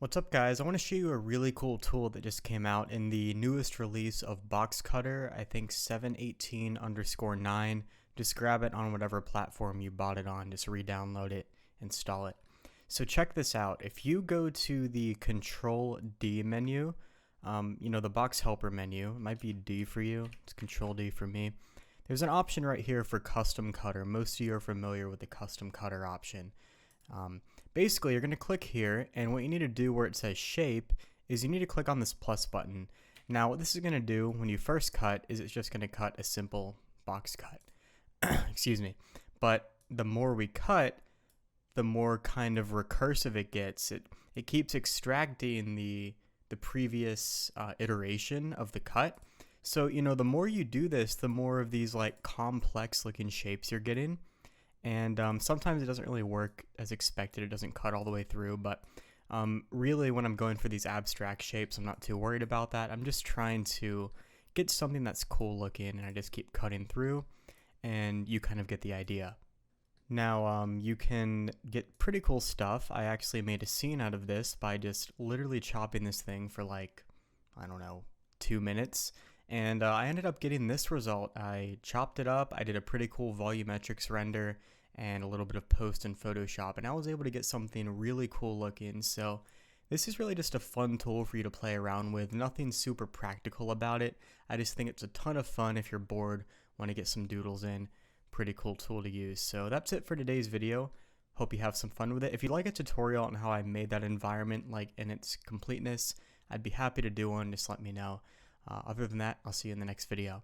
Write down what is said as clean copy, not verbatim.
What's up guys, I want to show you a really cool tool that just came out in the newest release of Boxcutter, I think 718_9. Just grab it on whatever platform you bought it on, just re-download it, install it. So check this out, if you go to the Control D menu, the box helper menu, it might be D for you, it's Control D for me. There's an option right here for custom cutter. Most of you are familiar with the custom cutter option. Basically, you're going to click here, and what you need to do where it says shape is you need to click on this plus button. Now, what this is going to do when you first cut is it's just going to cut a simple box cut. Excuse me. But the more we cut, the more kind of recursive it gets. It keeps extracting the previous iteration of the cut. So, the more you do this, the more of these like complex looking shapes you're getting. And sometimes it doesn't really work as expected. It doesn't cut all the way through, but really when I'm going for these abstract shapes, I'm not too worried about that. I'm just trying to get something that's cool looking, and I just keep cutting through, and you kind of get the idea. Now, you can get pretty cool stuff. I actually made a scene out of this by just literally chopping this thing for like, I don't know, 2 minutes. And I ended up getting this result. I chopped it up, I did a pretty cool volumetrics render and a little bit of post in Photoshop, and I was able to get something really cool looking. So this is really just a fun tool for you to play around with. Nothing super practical about it. I just think it's a ton of fun if you're bored, want to get some doodles in. Pretty cool tool to use. So that's it for today's video. Hope you have some fun with it. If you'd like a tutorial on how I made that environment like in its completeness, I'd be happy to do one. Just let me know. Other than that, I'll see you in the next video.